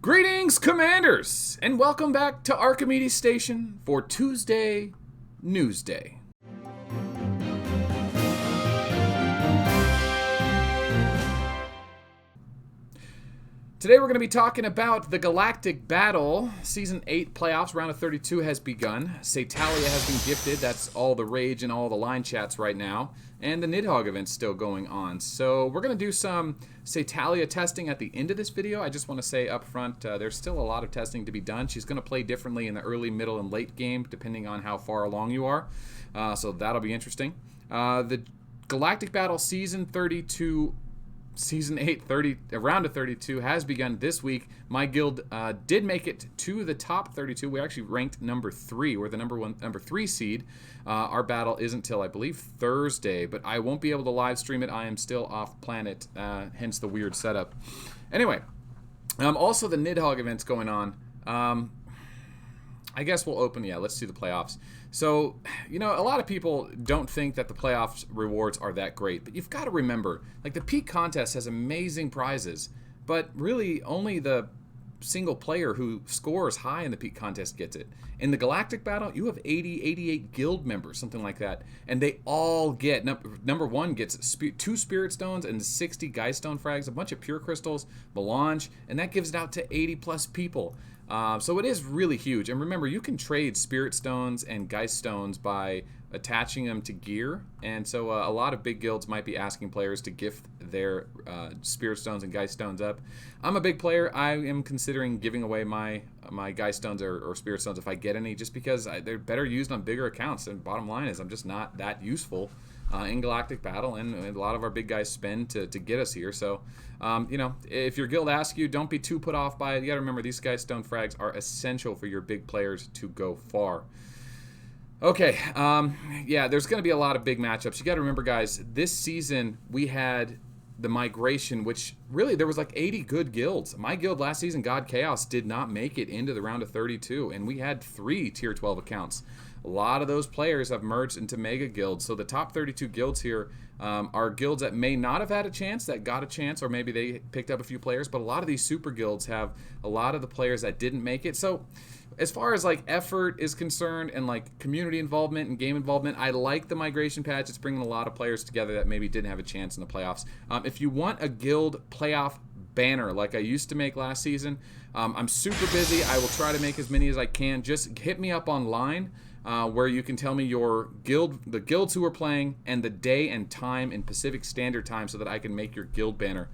Greetings, Commanders, and welcome back to Archimedes Station for Tuesday News Day. Today we're going to be talking about the Galactic Battle. Season 8 playoffs, round of 32 has begun. Satalia has been gifted. That's all the rage in all the line chats right now. And the Nidhogg event's still going on. So we're going to do some Satalia testing at the end of this video. I just want to say up front, there's still a lot of testing to be done. She's going to play differently in the early, middle, and late game, depending on how far along you are. So that'll be interesting. The Galactic Battle Season 32... Season 8, round of 32 has begun this week. My guild did make it to the top 32. We actually ranked number 3. We're the number 3 seed. Our battle isn't till, I believe, Thursday, but I won't be able to live stream it. I am still off planet, hence the weird setup. Anyway, also the Nidhogg event's going on. I guess we'll open, let's do the playoffs. So, a lot of people don't think that the playoffs rewards are that great, but you've got to remember, like, the peak contest has amazing prizes, but really only the single player who scores high in the peak contest gets it. In the Galactic Battle, you have 88 guild members, something like that, and they all get, number 1 gets 2 Spirit Stones and 60 Geist Stone frags, a bunch of Pure Crystals, Melange, and that gives it out to 80 plus people. So it is really huge. And remember, you can trade Spirit Stones and Geist Stones by attaching them to gear. And so a lot of big guilds might be asking players to gift their Spirit Stones and Geist Stones up. I'm a big player. I am considering giving away my Geist Stones or Spirit Stones if I get any, just because they're better used on bigger accounts. And bottom line is I'm just not that useful in Galactic Battle, and a lot of our big guys spend to get us here. So, if your guild asks you, don't be too put off by it. You got to remember, these Geist Stone frags are essential for your big players to go far. Okay, there's going to be a lot of big matchups. You got to remember, guys, this season we had the migration, which really there was like 80 good guilds. My guild last season, God Chaos, did not make it into the round of 32, and we had 3 tier 12 accounts. A lot of those players have merged into mega guilds. So the top 32 guilds here are guilds that may not have had a chance, that got a chance, or maybe they picked up a few players. But a lot of these super guilds have a lot of the players that didn't make it. So as far as like effort is concerned and like community involvement and game involvement, I like the migration patch. It's bringing a lot of players together that maybe didn't have a chance in the playoffs. If you want a guild playoff banner like I used to make last season, I'm super busy. I will try to make as many as I can. Just hit me up online. Where you can tell me your guild, the guilds who are playing, and the day and time in Pacific Standard Time so that I can make your guild banner.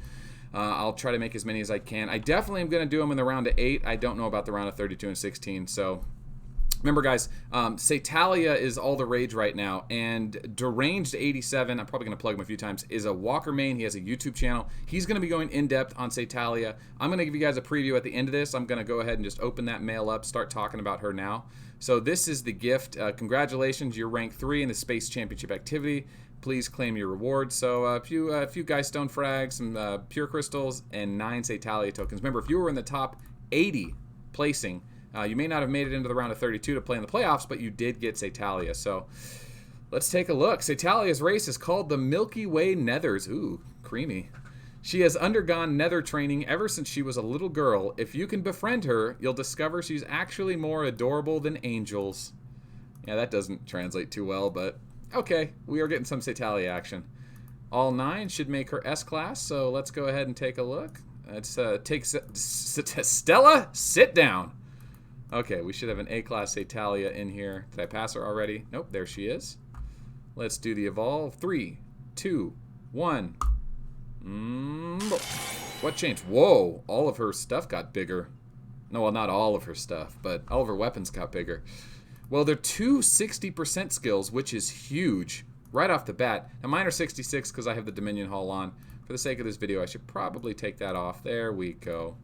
I'll try to make as many as I can. I definitely am going to do them in the round of 8. I don't know about the round of 32 and 16. So remember, guys, Satalia is all the rage right now, and Deranged 87, I'm probably going to plug him a few times, is a Walker main. He has a YouTube channel. He's going to be going in-depth on Satalia. I'm going to give you guys a preview at the end of this. I'm going to go ahead and just open that mail up, start talking about her now. So this is the gift. Congratulations, you're rank 3 in the Space Championship activity. Please claim your reward. So a few Geist Stone frags, some Pure Crystals, and 9 Satalia tokens. Remember, if you were in the top 80 placing, you may not have made it into the round of 32 to play in the playoffs, but you did get Satalia. So let's take a look. Satalia's race is called the Milky Way Nethers. Ooh, creamy. She has undergone nether training ever since she was a little girl. If you can befriend her, you'll discover she's actually more adorable than angels. Yeah, that doesn't translate too well, but okay. We are getting some Satalia action. All 9 should make her S-class, so let's go ahead and take a look. Let's take Stella, sit down. Okay, we should have an A-class Satalia in here. Did I pass her already? Nope, there she is. Let's do the evolve. 3, 2, 1. What changed? Whoa, all of her stuff got bigger. No, well, not all of her stuff, but all of her weapons got bigger. Well, they're 2 60% skills, which is huge right off the bat. Now, mine are 66 because I have the Dominion Hall on. For the sake of this video, I should probably take that off. There we go.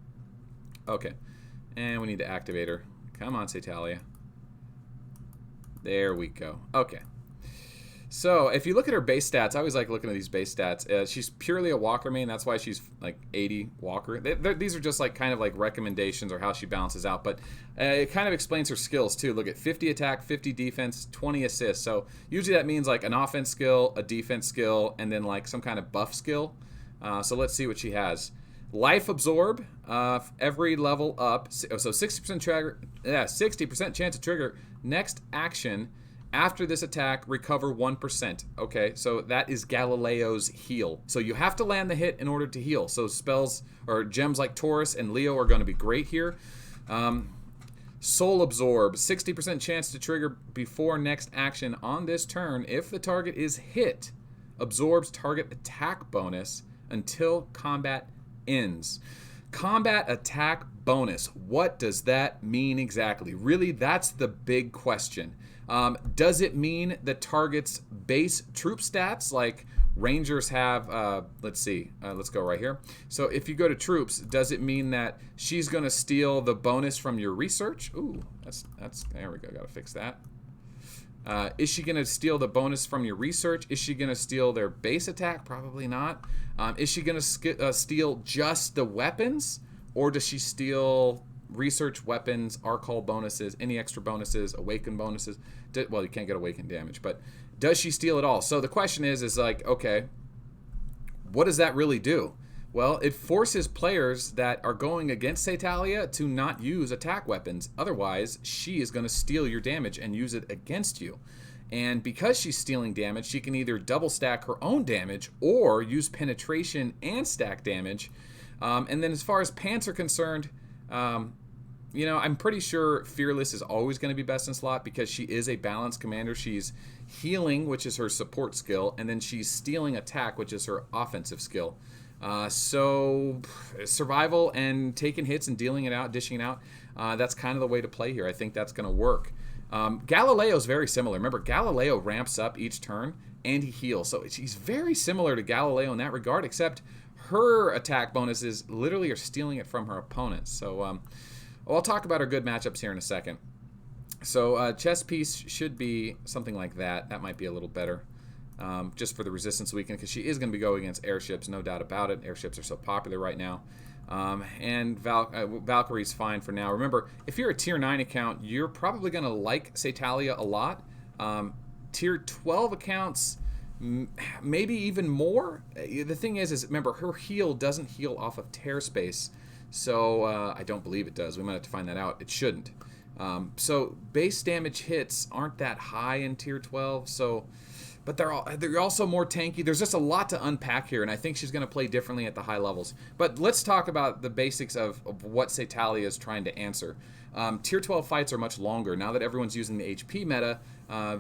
Okay, and we need to activate her. Come on, Satalia. There we go. Okay. So if you look at her base stats, I always like looking at these base stats. She's purely a Walker main. That's why she's like 80 Walker. These are just like kind of like recommendations or how she balances out. But it kind of explains her skills too. Look at 50 attack, 50 defense, 20 assists. So usually that means like an offense skill, a defense skill, and then like some kind of buff skill. So let's see what she has. Life absorb every level up. So 60% trigger, 60% chance to trigger next action. After this attack, recover 1%. Okay, so that is Galileo's heal. So you have to land the hit in order to heal. So spells or gems like Taurus and Leo are going to be great here. Soul Absorb, 60% chance to trigger before next action on this turn. If the target is hit, absorbs target attack bonus until combat ends. Combat attack bonus. What does that mean exactly? Really, that's the big question. Does it mean the target's base troop stats, like Rangers have, let's see, let's go right here. So if you go to troops, does it mean that she's going to steal the bonus from your research? Ooh, that's there we go, got to fix that. Is she going to steal the bonus from your research? Is she going to steal their base attack? Probably not. Is she going to steal just the weapons? Or does she steal research, weapons, Arcall bonuses, any extra bonuses, awaken bonuses? Well, you can't get awaken damage, but does she steal it all? So the question is like, okay, what does that really do? Well, it forces players that are going against Satalia to not use attack weapons. Otherwise, she is going to steal your damage and use it against you. And because she's stealing damage, she can either double stack her own damage or use penetration and stack damage. And then as far as pants are concerned, you know, I'm pretty sure Fearless is always going to be best in slot because she is a balanced commander. She's healing, which is her support skill, and then she's stealing attack, which is her offensive skill. So survival and taking hits and dealing it out, dishing it out, that's kind of the way to play here. I think that's going to work. Galileo's very similar. Remember, Galileo ramps up each turn and he heals. So he's very similar to Galileo in that regard, except her attack bonuses literally are stealing it from her opponents. So I'll talk about her good matchups here in a second. So chess piece should be something like that. That might be a little better. Just for the resistance weekend, because she is going to be going against airships, no doubt about it. Airships are so popular right now. And Valkyrie's fine for now. Remember, if you're a tier 9 account, you're probably going to like Satalia a lot. Tier 12 accounts, maybe even more. The thing is remember, her heal doesn't heal off of tear space. So I don't believe it does. We might have to find that out. It shouldn't. So base damage hits aren't that high in tier 12. So... but they're also more tanky. There's just a lot to unpack here, and I think she's going to play differently at the high levels. But let's talk about the basics of what Satalia is trying to answer. Tier 12 fights are much longer. Now that everyone's using the HP meta,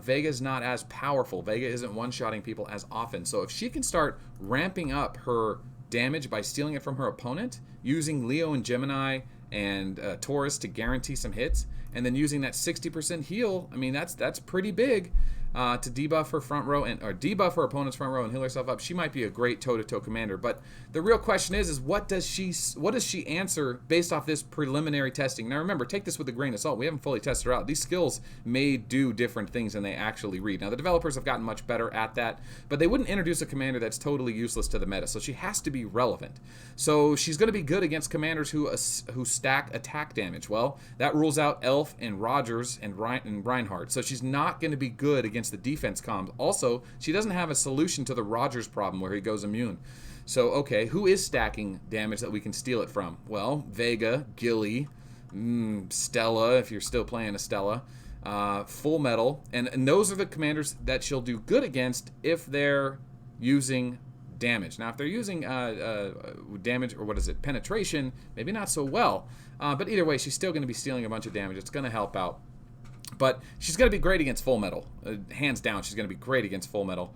Vega's not as powerful. Vega isn't one-shotting people as often. So if she can start ramping up her damage by stealing it from her opponent, using Leo and Gemini and Taurus to guarantee some hits, and then using that 60% heal, I mean, that's pretty big. To debuff her front row or debuff her opponent's front row and heal herself up, she might be a great toe-to-toe commander. But the real question is what does she answer based off this preliminary testing? Now remember, take this with a grain of salt. We haven't fully tested her out. These skills may do different things than they actually read. Now the developers have gotten much better at that, but they wouldn't introduce a commander that's totally useless to the meta. So she has to be relevant. So she's going to be good against commanders who stack attack damage. Well, that rules out Elf and Rogers and Reinhardt. So she's not going to be good against the defense comms. Also, she doesn't have a solution to the Rogers problem where he goes immune. So, okay, who is stacking damage that we can steal it from? Well, Vega, Gilly, Stella, if you're still playing a Stella, Full Metal, and those are the commanders that she'll do good against if they're using damage. Now, if they're using damage, or what is it, penetration, maybe not so well. But either way, she's still going to be stealing a bunch of damage. It's going to help out. But she's going to be great against Full Metal. Hands down, she's going to be great against Full Metal.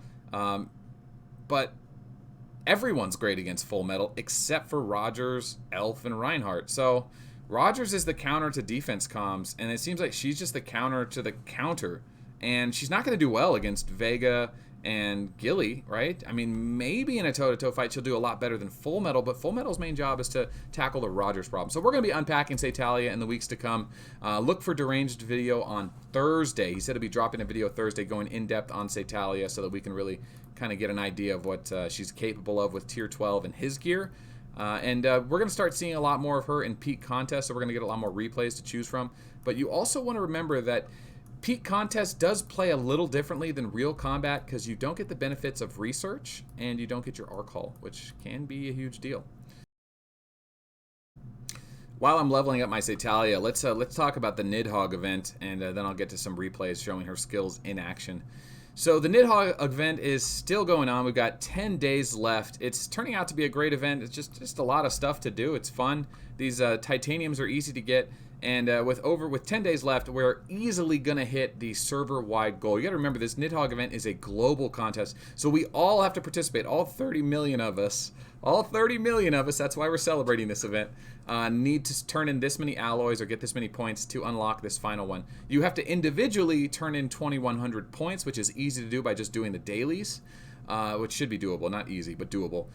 But everyone's great against Full Metal except for Rogers, Elf, and Reinhardt. So Rogers is the counter to defense comms, and it seems like she's just the counter to the counter. And she's not going to do well against Vega and Gilly, right? I mean, maybe in a toe-to-toe fight she'll do a lot better than Full Metal, but Full Metal's main job is to tackle the Rogers problem. So we're going to be unpacking Satalia in the weeks to come. Look for Deranged video on Thursday. He said he'll be dropping a video Thursday going in-depth on Satalia so that we can really kind of get an idea of what she's capable of with Tier 12 and his gear. And we're going to start seeing a lot more of her in peak contests, so we're going to get a lot more replays to choose from. But you also want to remember that Peak Contest does play a little differently than real combat because you don't get the benefits of research and you don't get your Arcall, which can be a huge deal. while I'm leveling up my Satalia, let's talk about the Nidhogg event, and then I'll get to some replays showing her skills in action. So the Nidhogg event is still going on. We've got 10 days left. It's turning out to be a great event. It's just a lot of stuff to do. It's fun. These titaniums are easy to get, and with 10 days left, we're easily gonna hit the server-wide goal. You got to remember, this Nidhogg event is a global contest, so we all have to participate. All 30 million of us. All 30 million of us. That's why we're celebrating this event. Need to turn in this many alloys or get this many points to unlock this final one. You have to individually turn in 2,100 points, which is easy to do by just doing the dailies, which should be doable. Not easy, but doable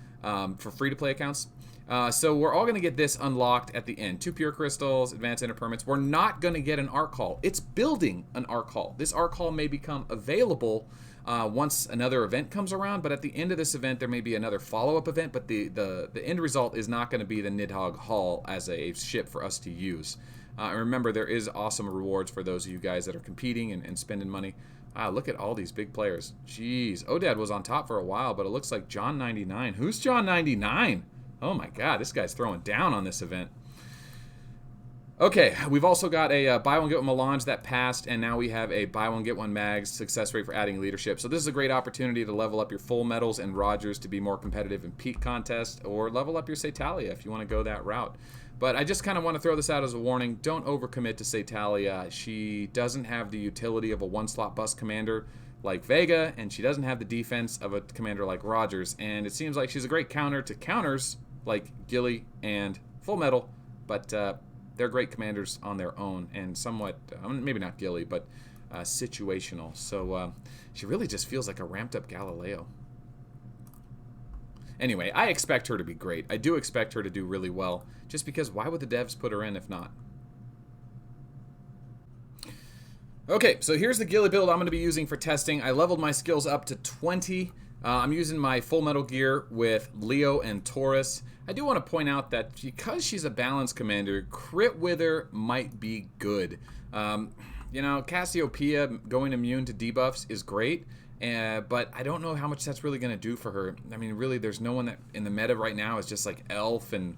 for free-to-play accounts. So we're all going to get this unlocked at the end. 2 pure crystals, advanced ender permits. We're not going to get an arc hall. It's building an arc hall. This arc hall may become available once another event comes around, but at the end of this event there may be another follow-up event, but the end result is not going to be the Nidhogg Hall as a ship for us to use. And remember, there is awesome rewards for those of you guys that are competing and spending money. Look at all these big players. Jeez, Odad was on top for a while, but it looks like John 99. Who's John 99? Oh my god, this guy's throwing down on this event. Okay, we've also got a buy one get one melange that passed, and now we have a buy one get one mags success rate for adding leadership. So this is a great opportunity to level up your full metals and Rogers to be more competitive in peak contests, or level up your Satalia if you want to go that route. But I just kind of want to throw this out as a warning. Don't overcommit to Satalia. She doesn't have the utility of a one-slot bus commander like Vega, and she doesn't have the defense of a commander like Rogers. And it seems like she's a great counter to counters like Gilly and Full Metal, but they're great commanders on their own, and somewhat, maybe not Gilly, but situational. So she really just feels like a ramped-up Galileo. Anyway, I expect her to be great. I do expect her to do really well, just because why would the devs put her in if not? Okay, so here's the Gilly build I'm going to be using for testing. I leveled my skills up to 20. I'm using my full metal gear with Leo and Taurus. I do want to point out that because she's a balanced commander, Crit Wither might be good. You know, Cassiopeia going immune to debuffs is great, but I don't know how much that's really going to do for her. I mean, really, there's no one that in the meta right now is just like Elf and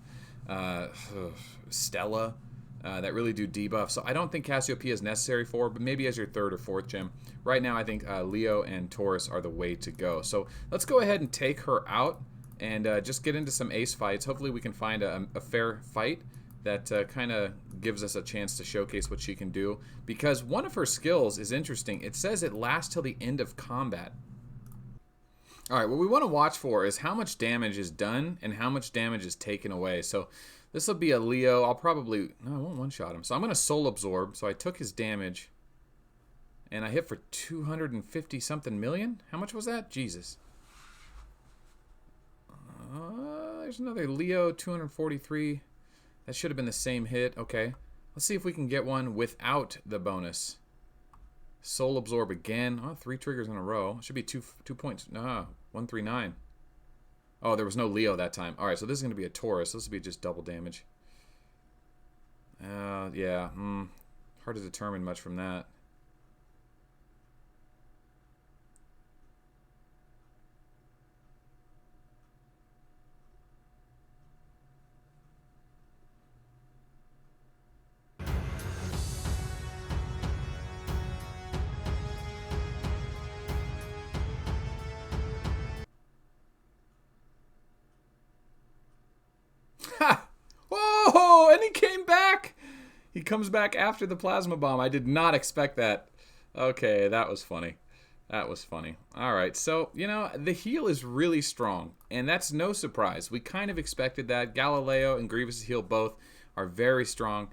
Stella that really do debuff. So I don't think Cassiopeia is necessary for her, but maybe as your 3rd or 4th gem. Right now, I think Leo and Taurus are the way to go. So let's go ahead and take her out and just get into some ace fights. Hopefully we can find a fair fight that kind of gives us a chance to showcase what she can do. Because one of her skills is interesting. It says it lasts till the end of combat. Alright, what we want to watch for is how much damage is done and how much damage is taken away. So this will be a Leo. I'll probably... No, I won't one-shot him. So I'm going to soul absorb. So I took his damage. And I hit for 250-something million? How much was that? Jesus. There's another Leo, 243. That should have been the same hit. Okay. Let's see if we can get one without the bonus. Soul absorb again. Oh, 3 triggers in a row. Should be 2 points. No, 139. Oh, there was no Leo that time. Alright, so this is going to be a Taurus. This will be just double damage. Yeah. Hard to determine much from that. Ha! Whoa! And he came back! He comes back after the plasma bomb. I did not expect that. Okay, that was funny. That was funny. Alright, so, you know, the heal is really strong. And that's no surprise. We kind of expected that. Galileo and Grievous' heal both are very strong.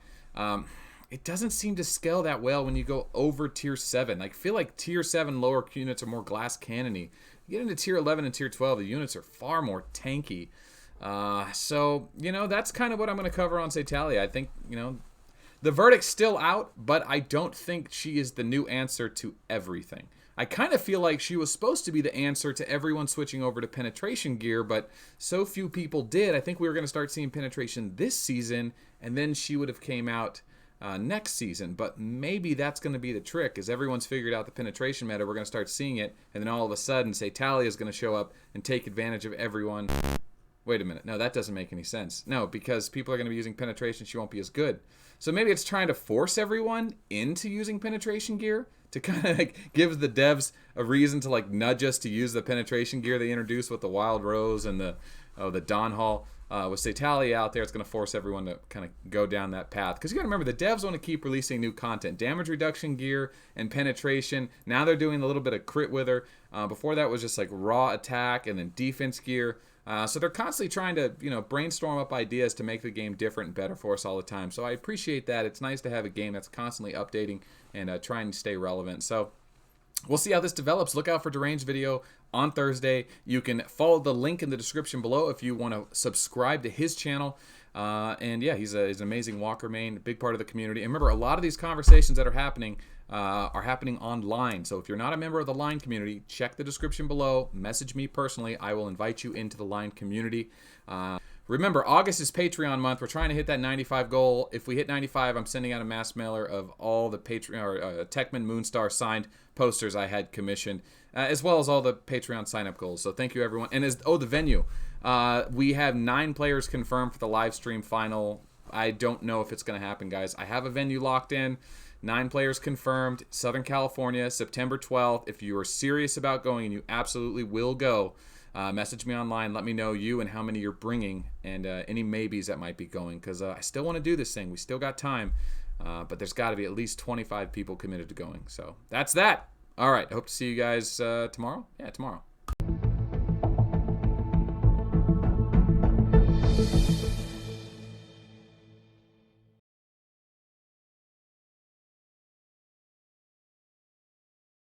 It doesn't seem to scale that well when you go over tier 7. I feel like tier 7 lower units are more glass cannon-y. You get into tier 11 and tier 12, the units are far more tanky. So, you know, that's kind of what I'm going to cover on Satalia. I think, you know, the verdict's still out, but I don't think she is the new answer to everything. I kind of feel like she was supposed to be the answer to everyone switching over to penetration gear, but so few people did. I think we were going to start seeing penetration this season, and then she would have came out next season. But maybe that's going to be the trick, is everyone's figured out the penetration meta. We're going to start seeing it, and then all of a sudden, Satalia is going to show up and take advantage of everyone. wait a minute. No, that doesn't make any sense. No, because people are going to be using penetration, she won't be as good. So maybe it's trying to force everyone into using penetration gear to kind of like give the devs a reason to like nudge us to use the penetration gear they introduced with the Wild Rose and the Dawn Hall. With Satalia out there, it's going to force everyone to kind of go down that path. Because you got to remember, the devs want to keep releasing new content. Damage reduction gear and penetration. Now they're doing a little bit of crit wither. Before that was just like raw attack and then defense gear. So they're constantly trying to, brainstorm up ideas to make the game different and better for us all the time. So I appreciate that. It's nice to have a game that's constantly updating and trying to stay relevant. So we'll see how this develops. Look out for Deranged video on Thursday. You can follow the link in the description below if you want to subscribe to his channel. And yeah, he's an amazing Walker main, a big part of the community. And remember, a lot of these conversations that are happening online. So if you're not a member of the Line community, check the description below. Message me personally. I will invite you into the Line community. Remember, August is Patreon month. We're trying to hit that 95 goal. If we hit 95, I'm sending out a mass mailer of all the Patreon Techman Moonstar signed posters I had commissioned, as well as all the Patreon sign-up goals. So thank you, everyone. And the venue. We have 9 players confirmed for the live stream final. I don't know if it's going to happen, guys. I have a venue locked in. 9 players confirmed. Southern California, September 12th. If you are serious about going, and you absolutely will go, message me online. Let me know you and how many you're bringing, and any maybes that might be going, because I still want to do this thing. We still got time, but there's got to be at least 25 people committed to going. So that's that. All right. I hope to see you guys tomorrow. Yeah, tomorrow.